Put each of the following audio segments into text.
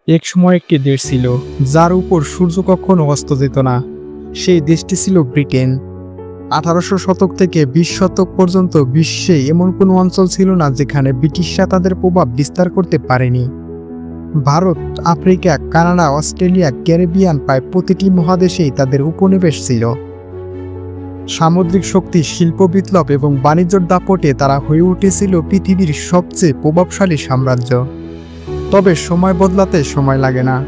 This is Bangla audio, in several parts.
একসময় একটি দেশ ছিল যার উপর সূর্য কখনো অস্ত যেত না। সেই দেশটি ছিল ব্রিটেন। 1800 শতক থেকে 20 শতক পর্যন্ত বিশ্বে এমন কোনো অঞ্চল ছিল না যেখানে ব্রিটিশরা তাদের প্রভাব বিস্তার করতে পারেনি। Bharat, Africa, Canada, Australia, Caribbean প্রায় প্রতিটি মহাদেশেই তাদের উপনিবেশ ছিল। সামুদ্রিক শক্তি, শিল্প বিপ্লব এবং বাণিজ্যের দাপটে তারা হয়ে উঠেছিল পৃথিবীর সবচেয়ে প্রভাবশালী সাম্রাজ্য। তবে সময় বদলাতে সময় লাগে না।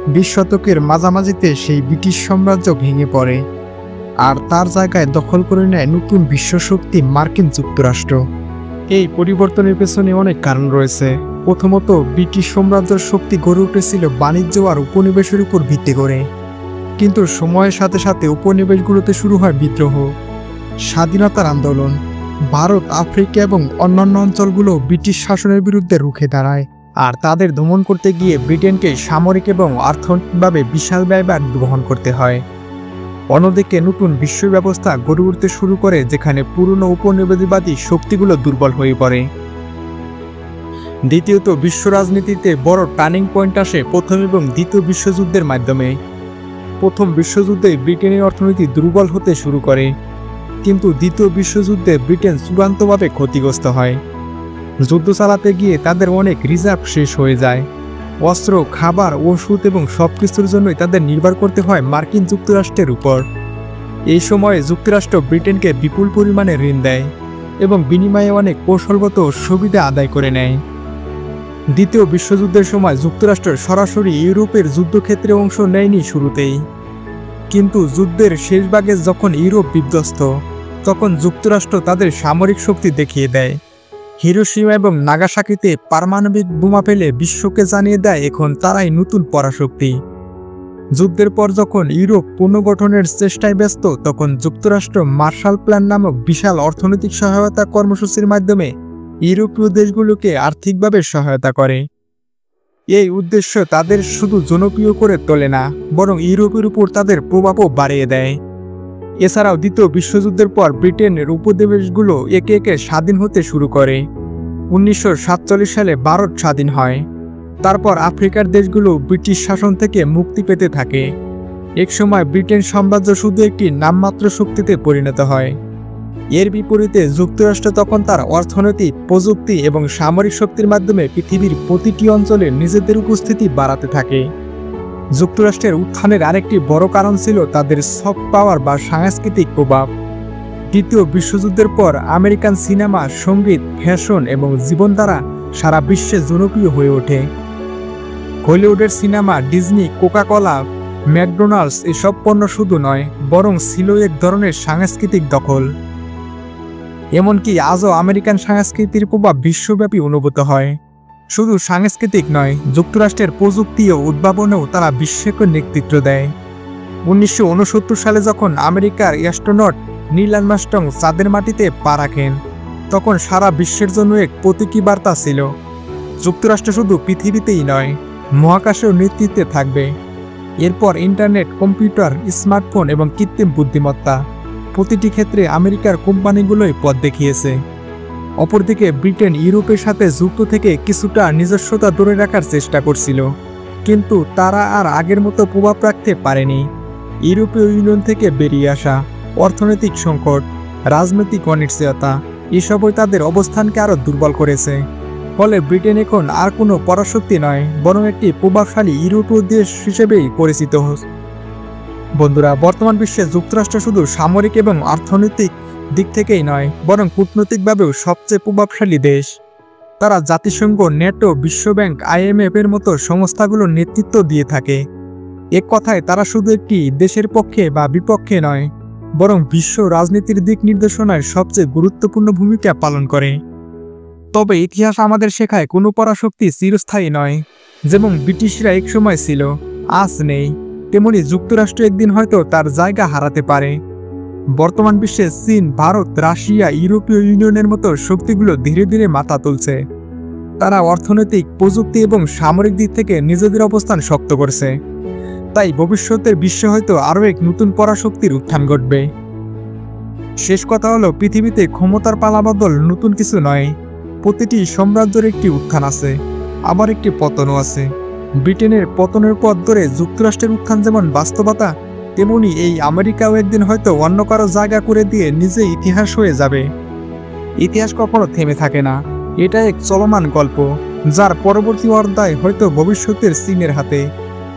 20 শতকের মাঝামাঝিতে সেই ব্রিটিশ সাম্রাজ্য ভেঙে পড়ে, আর তার জায়গায় দখল করে নেয় নতুন বিশ্বশক্তি মার্কিন যুক্তরাষ্ট্র। এই পরিবর্তনের পেছনে অনেক কারণ রয়েছে। প্রথমত, ব্রিটিশ সাম্রাজ্যের শক্তি গড়ে উঠেছিল বাণিজ্য আর উপনিবেশের উপর ভিত্তি করে। কিন্তু সময়ের সাথে সাথে উপনিবেশগুলোতে শুরু হয় বিদ্রোহ, স্বাধীনতার আন্দোলন। ভারত, আফ্রিকা এবং অন্যান্য অঞ্চলগুলো ব্রিটিশ শাসনের বিরুদ্ধে রুখে দাঁড়ায়, আর তাদের দমন করতে গিয়ে ব্রিটেনকে সামরিক এবং অর্থনৈতিকভাবে বিশাল ব্যয়ভার বহন করতে হয়। অন্যদিকে নতুন বিশ্ব ব্যবস্থা গড়ে উঠতে শুরু করে, যেখানে পুরনো উপনিবেশবাদী শক্তিগুলো দুর্বল হয়ে পড়ে। দ্বিতীয়ত, বিশ্ব রাজনীতিতে বড় টার্নিং পয়েন্ট আসে প্রথম এবং দ্বিতীয় বিশ্বযুদ্ধের মাধ্যমে। প্রথম বিশ্বযুদ্ধে ব্রিটেনের অর্থনীতি দুর্বল হতে শুরু করে, কিন্তু দ্বিতীয় বিশ্বযুদ্ধে ব্রিটেন চূড়ান্তভাবে ক্ষতিগ্রস্ত হয়। যুদ্ধ চালাতে গিয়ে তাদের অনেক রিজার্ভ শেষ হয়ে যায়। অস্ত্র, খাবার, ওষুধ এবং সবকিছুর জন্যই তাদের নির্ভর করতে হয় মার্কিন যুক্তরাষ্ট্রের উপর। এই সময়ে যুক্তরাষ্ট্র ব্রিটেনকে বিপুল পরিমাণে ঋণ দেয় এবং বিনিময়ে অনেক কৌশলগত সুবিধা আদায় করে নেয়। দ্বিতীয় বিশ্বযুদ্ধের সময় যুক্তরাষ্ট্র সরাসরি ইউরোপের যুদ্ধক্ষেত্রে অংশ নেয়নি শুরুতেই, কিন্তু যুদ্ধের শেষ ভাগে যখন ইউরোপ বিধ্বস্ত, তখন যুক্তরাষ্ট্র তাদের সামরিক শক্তি দেখিয়ে দেয়। হিরোশিমা এবং নাগাসাকিতে পারমাণবিক বোমা ফেলে বিশ্বকে জানিয়ে দেয় এখন তারাই নতুন পরাশক্তি। যুদ্ধের পর যখন ইউরোপ পুনর্গঠনের চেষ্টায় ব্যস্ত, তখন যুক্তরাষ্ট্র মার্শাল প্ল্যান নামক বিশাল অর্থনৈতিক সহায়তা কর্মসূচির মাধ্যমে ইউরোপীয় দেশগুলোকে আর্থিকভাবে সহায়তা করে। এই উদ্দেশ্য তাদের শুধু জনপ্রিয় করে তোলে না, বরং ইউরোপের উপর তাদের প্রভাবও বাড়িয়ে দেয়। এছাড়াও দ্বিতীয় বিশ্বযুদ্ধের পর ব্রিটেনের উপনিবেশগুলো একে একে স্বাধীন হতে শুরু করে। 1947 সালে ভারত স্বাধীন হয়। তারপর আফ্রিকার দেশগুলো ব্রিটিশ শাসন থেকে মুক্তি পেতে থাকে। একসময় ব্রিটেন সাম্রাজ্য শুধু একটি নামমাত্র শক্তিতে পরিণত হয়। এর বিপরীতে যুক্তরাষ্ট্র তখন তার অর্থনৈতিক, প্রযুক্তি এবং সামরিক শক্তির মাধ্যমে পৃথিবীর প্রতিটি অঞ্চলে নিজেদের উপস্থিতি বাড়াতে থাকে। যুক্তরাষ্ট্রের উত্থানের আরেকটি বড় কারণ ছিল তাদের সফট পাওয়ার বা সাংস্কৃতিক প্রভাব। দ্বিতীয় বিশ্বযুদ্ধের পর আমেরিকান সিনেমা, সঙ্গীত, ফ্যাশন এবং জীবনধারা সারা বিশ্বে জনপ্রিয় হয়ে ওঠে। হলিউডের সিনেমা, ডিজনি, কোকা-কোলা, ম্যাকডোনাল্ডস এসব পণ্য শুধু নয়, বরং ছিল এক ধরনের সাংস্কৃতিক দখল। এমনকি আজও আমেরিকান সংস্কৃতির প্রভাব বিশ্বব্যাপী অনুভূত হয়। শুধু সাংস্কৃতিক নয়, যুক্তরাষ্ট্রের প্রযুক্তি ও উদ্ভাবনেও তারা বিশ্বকে নেতৃত্ব দেয়। 1969 সালে যখন আমেরিকার অ্যাস্ট্রোনট নীল আর্মস্ট্রং চাঁদের মাটিতে পা রাখেন, তখন সারা বিশ্বের জন্য এক প্রতীকী বার্তা ছিল। যুক্তরাষ্ট্র শুধু পৃথিবীতেই নয়, মহাকাশেও নেতৃত্বে থাকবে। এরপর ইন্টারনেট, কম্পিউটার, স্মার্টফোন এবং কৃত্রিম বুদ্ধিমত্তা, প্রতিটি ক্ষেত্রে আমেরিকার কোম্পানিগুলোই পথ দেখিয়েছে। অপরদিকে ব্রিটেন ইউরোপের সাথে যুক্ত থেকে কিছুটা নিজস্বতা ধরে রাখার চেষ্টা করছিল, কিন্তু তারা আর আগের মতো প্রভাব রাখতে পারেনি। ইউরোপীয় ইউনিয়ন থেকে বেরিয়ে আসা, অর্থনৈতিক সংকট, রাজনৈতিক অনিশ্চয়তা এসবই তাদের অবস্থানকে আরও দুর্বল করেছে। ফলে ব্রিটেন এখন আর কোনো পরাশক্তি নয়, বরং একটি প্রভাবশালী ইউরোপীয় দেশ হিসেবেই পরিচিত হচ্ছে। বন্ধুরা, বর্তমান বিশ্বে যুক্তরাষ্ট্র শুধু সামরিক এবং অর্থনৈতিক দিক থেকেই নয়, বরং কূটনৈতিকভাবেও সবচেয়ে প্রভাবশালী দেশ। তারা জাতিসংঘ, ন্যাটো, বিশ্বব্যাংক, IMF এর মতো সংস্থাগুলোর নেতৃত্ব দিয়ে থাকে। এক কথায় তারা শুধু একটি দেশের পক্ষে বা বিপক্ষে নয়, বরং বিশ্ব রাজনীতির দিক নির্দেশনায় সবচেয়ে গুরুত্বপূর্ণ ভূমিকা পালন করে। তবে ইতিহাস আমাদের শেখায় কোনো পরাশক্তি চিরস্থায়ী নয়। যেমন ব্রিটিশরা একসময় ছিল, আজ নেই, তেমনি যুক্তরাষ্ট্র একদিন হয়তো তার জায়গা হারাতে পারে। বর্তমান বিশ্বে চীন, ভারত, রাশিয়া, ইউরোপীয় ইউনিয়নের মতো শক্তিগুলো ধীরে ধীরে মাথা তুলছে। তারা অর্থনৈতিক, প্রযুক্তি এবং সামরিক দিক থেকে নিজেদের অবস্থান শক্ত করছে। তাই ভবিষ্যতের বিশ্বে হয়তো আরও এক নতুন পরাশক্তির উত্থান ঘটবে। শেষ কথা হলো, পৃথিবীতে ক্ষমতার পালাবদল নতুন কিছু নয়। প্রতিটি সাম্রাজ্যের একটি উত্থান আছে, আবার একটি পতনও আছে। ব্রিটেনের পতনের পথ ধরে যুক্তরাষ্ট্রের উত্থান যেমন বাস্তবতা, তেমনি এই আমেরিকাও একদিন হয়তো অন্য কারো জায়গা করে দিয়ে নিজে ইতিহাস হয়ে যাবে। ইতিহাস কখনো থেমে থাকে না, এটা এক চলমান গল্প, যার পরবর্তী অধ্যায় হয়তো ভবিষ্যতের চীনের হাতে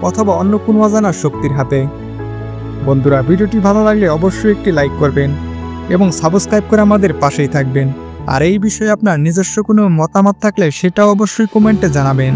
অথবা অন্য কোনো অজানা শক্তির হাতে। বন্ধুরা, ভিডিওটি ভালো লাগলে অবশ্যই একটি লাইক করবেন এবং সাবস্ক্রাইব করে আমাদের পাশেই থাকবেন। আর এই বিষয়ে আপনার নিজস্ব কোনো মতামত থাকলে সেটাও অবশ্যই কমেন্টে জানাবেন।